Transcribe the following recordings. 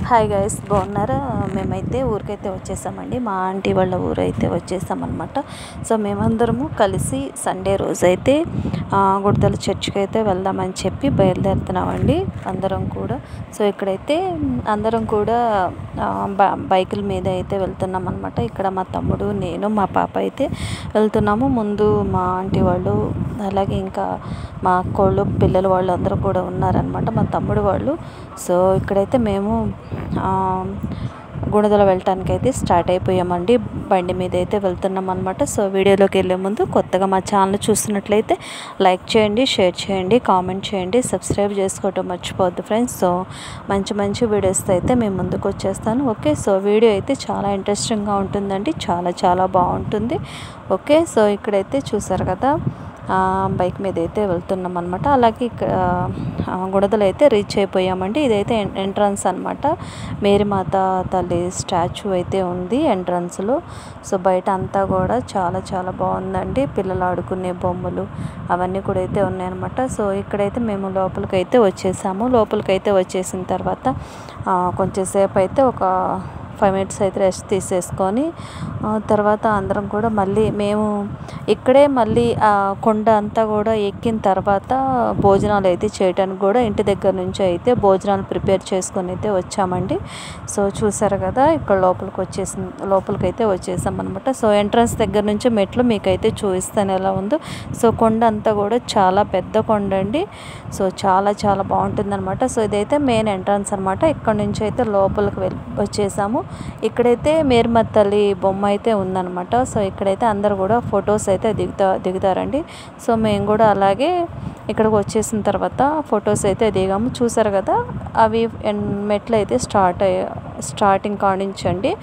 Hi guys, బాగున్నారా? మేమైతే ఊరికైతే వచ్చేసామండి. మా ఆంటీ వాళ్ళ ఊరైతే వచ్చేసామన్నమాట. సో మేమందరము కలిసి సండే రోజైతే గుడదల చర్చికి అయితే వెళ్దామని చెప్పి బయలుదేరుతున్నామండి అందరం కూడా. సో ఇక్కడైతే అందరం కూడా బైకుల మీద అయితే వెళ్తున్నాం అనమాట. ఇక్కడ మా తమ్ముడు, నేను, మా పాప అయితే వెళ్తున్నాము. ముందు మా ఆంటీ వాళ్ళు, అలాగే ఇంకా మా అక్కోళ్ళు, పిల్లలు వాళ్ళు అందరూ కూడా ఉన్నారనమాట, మా తమ్ముడు వాళ్ళు. సో ఇక్కడైతే మేము గుణదల వెళ్ళటానికి అయితే స్టార్ట్ అయిపోయామండి. బండి మీద అయితే వెళ్తున్నాం అనమాట. సో వీడియోలోకి వెళ్ళే ముందు కొత్తగా మా ఛానల్ చూస్తున్నట్లయితే లైక్ చేయండి, షేర్ చేయండి, కామెంట్ చేయండి, సబ్స్క్రైబ్ చేసుకోవటం మర్చిపోవద్దు ఫ్రెండ్స్. సో మంచి మంచి వీడియోస్తో అయితే మేము ముందుకు వచ్చేస్తాను. ఓకే, సో వీడియో అయితే చాలా ఇంట్రెస్టింగ్గా ఉంటుందండి, చాలా బాగుంటుంది. ఓకే, సో ఇక్కడైతే చూసారు కదా, బైక్ మీద అయితే వెళ్తున్నాం అనమాట. అలాగే ఇక్కడ గుణదలు అయితే రీచ్ అయిపోయామండి. ఇదైతే ఎంట్రన్స్ అనమాట. మేరీమాత తల్లి స్టాచ్యూ అయితే ఉంది ఎంట్రన్స్లో. సో బయట అంతా కూడా చాలా బాగుందండి. పిల్లలు ఆడుకునే బొమ్మలు అవన్నీ కూడా అయితే ఉన్నాయన్నమాట. సో ఇక్కడైతే మేము లోపలికైతే వచ్చేసాము. లోపలికైతే వచ్చేసిన తర్వాత కొంచెంసేపు అయితే ఒక 5 minutes అయితే రెస్ట్ తీసేసుకొని తర్వాత అందరం కూడా మళ్ళీ మేము ఇక్కడే మళ్ళీ కొండ అంతా కూడా ఎక్కిన తర్వాత భోజనాలు అయితే చేయడానికి కూడా ఇంటి దగ్గర నుంచి అయితే భోజనాలు ప్రిపేర్ చేసుకొని అయితే వచ్చామండి. సో చూసారు కదా, ఇక్కడ లోపలికైతే వచ్చేసాం అనమాట. సో ఎంట్రన్స్ దగ్గర నుంచి మెట్లు మీకైతే చూపిస్తాను ఎలా ఉందో. సో కొండ అంతా కూడా చాలా పెద్ద కొండ అండి. సో చాలా బాగుంటుంది అనమాట. సో ఇదైతే మెయిన్ ఎంట్రన్స్ అనమాట. ఇక్కడ నుంచి అయితే లోపలికి వచ్చేసాము. ఇక్కడైతే మేరీమాత తల్లి బొమ్మ అయితే ఉందన్నమాట. సో ఇక్కడైతే అందరు కూడా ఫొటోస్ అయితే దిగుతారండి. సో మేము కూడా అలాగే ఇక్కడికి వచ్చేసిన తర్వాత ఫొటోస్ అయితే దిగాము. చూసారు కదా, అవి మెట్లు అయితే స్టార్టింగ్ కానించండి.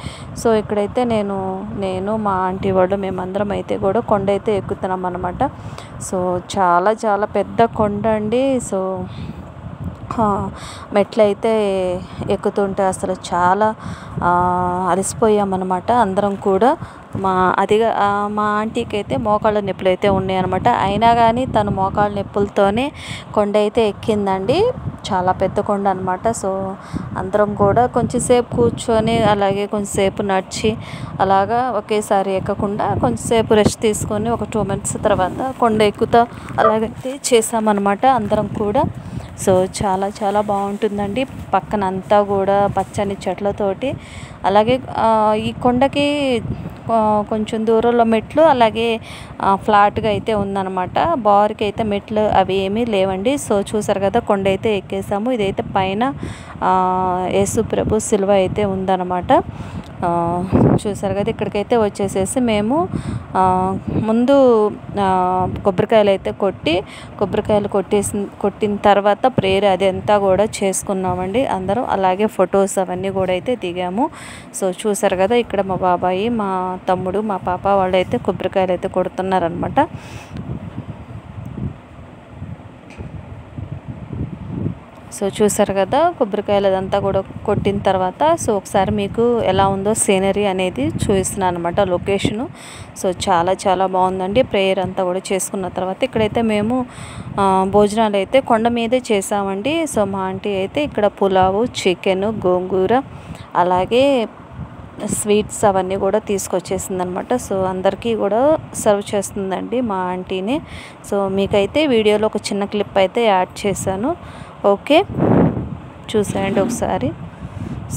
సో ఇక్కడైతే నేను మా ఆంటీ వాళ్ళు మేమందరం అయితే కూడా కొండ అయితే ఎక్కుతున్నాం అనమాట. సో చాలా పెద్ద కొండ అండి. సో మెట్లయితే ఎక్కుతుంటే అసలు చాలా అలసిపోయామన్నమాట అందరం కూడా. మా ఆంటీకి అయితే మోకాళ్ళ నొప్పులు అయితే ఉన్నాయన్నమాట. అయినా కానీ తను మోకాళ్ళ నొప్పులతోనే కొండ అయితే ఎక్కిందండి. చాలా పెద్ద కొండ అనమాట. సో అందరం కూడా కొంచెంసేపు కూర్చొని అలాగే కొంచెంసేపు నడిచి అలాగా ఒకేసారి ఎక్కకుండా కొంచెంసేపు రెస్ట్ తీసుకొని ఒక 2 minutes తర్వాత కొండ ఎక్కుతా అలాగైతే చేసామన్నమాట అందరం కూడా. సో చాలా బాగుంటుందండి. పక్కన అంతా కూడా పచ్చని చెట్లతోటి, అలాగే ఈ కొండకి కొంచెం దూరంలో మెట్లు, అలాగే ఫ్లాట్గా అయితే ఉందన్నమాట. బార్కి అయితే మెట్లు అవి ఏమీ లేవండి. సో చూసారు కదా, కొండ అయితే ఎక్కేసాము. ఇదైతే పైన యేసు ప్రభు సిలువ అయితే ఉందన్నమాట. చూసారు కదా, ఇక్కడికైతే వచ్చేసేసి మేము ముందు కొబ్బరికాయలు అయితే కొట్టిన తర్వాత ప్రేయర్ అదంతా కూడా చేసుకున్నామండి అందరం. అలాగే ఫొటోస్ అవన్నీ కూడా అయితే దిగాము. సో చూసారు కదా, ఇక్కడ మా బాబాయి, మా తమ్ముడు, మా పాప వాళ్ళు అయితే కొబ్బరికాయలు అయితే కొడుతున్నారనమాట. సో చూసారు కదా, కొబ్బరికాయలు అదంతా కూడా కొట్టిన తర్వాత సో ఒకసారి మీకు ఎలా ఉందో సీనరీ అనేది చూపిస్తున్నాను అనమాట, లొకేషను. సో చాలా బాగుందండి. ప్రేయర్ అంతా కూడా చేసుకున్న తర్వాత ఇక్కడైతే మేము భోజనాలు అయితే కొండ మీదే చేసామండి. సో మా ఆంటీ అయితే ఇక్కడ పులావు, చికెన్, గోంగూర, అలాగే స్వీట్స్ అవన్నీ కూడా తీసుకొచ్చేసింది అనమాట. సో అందరికీ కూడా సర్వ్ చేస్తుందండి మా ఆంటీని. సో మీకైతే వీడియోలో ఒక చిన్న క్లిప్ అయితే యాడ్ చేశాను. ఓకే, చూసేయండి ఒకసారి.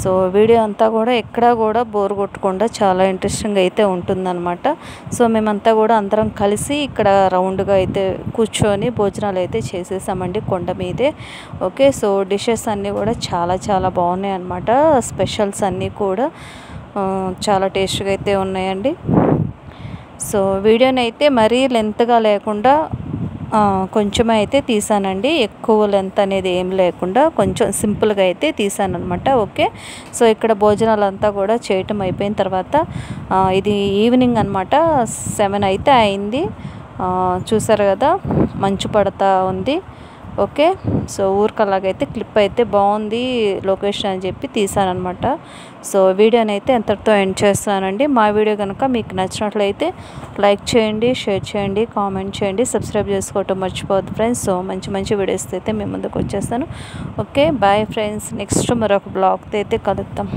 సో వీడియో అంతా కూడా ఎక్కడా కూడా బోర్ కొట్టకుండా చాలా ఇంట్రెస్టింగ్ అయితే ఉంటుందన్నమాట. సో మేమంతా కూడా అందరం కలిసి ఇక్కడ రౌండ్గా అయితే కూర్చొని భోజనాలు అయితే చేసేసామండి కొండ మీదే. ఓకే, సో డిషెస్ అన్నీ కూడా చాలా బాగున్నాయి అన్నమాట. స్పెషల్స్ అన్నీ కూడా చాలా టేస్ట్గా అయితే ఉన్నాయండి. సో వీడియోని అయితే మరీ లెంత్గా లేకుండా కొంచెమే అయితే తీసానండి. ఎక్కువ లెంత్ అనేది ఏం లేకుండా కొంచెం సింపుల్గా అయితే తీసాను అనమాట. ఓకే, సో ఇక్కడ భోజనాలు అంతా కూడా చేయటం అయిపోయిన తర్వాత ఇది ఈవినింగ్ అనమాట, 7 అయితే అయింది. చూసారు కదా, మంచు పడతా ఉంది. ఓకే. సో ఊరికి అలాగైతే క్లిప్ అయితే బాగుంది లొకేషన్ అని చెప్పి తీసానమాట. సో వీడియోని అయితే ఎంతటితో ఎండ్ చేస్తానండి. మా వీడియో కనుక మీకు నచ్చినట్లయితే లైక్ చేయండి, షేర్ చేయండి, కామెంట్ చేయండి, సబ్స్క్రైబ్ చేసుకోవటం మర్చిపోవద్దు ఫ్రెండ్స్. సో మంచి మంచి వీడియోస్ అయితే మీ ముందుకు వచ్చేస్తాను. Okay bye friends. నెక్స్ట్ మరొక బ్లాగ్తో అయితే కలుద్దాం.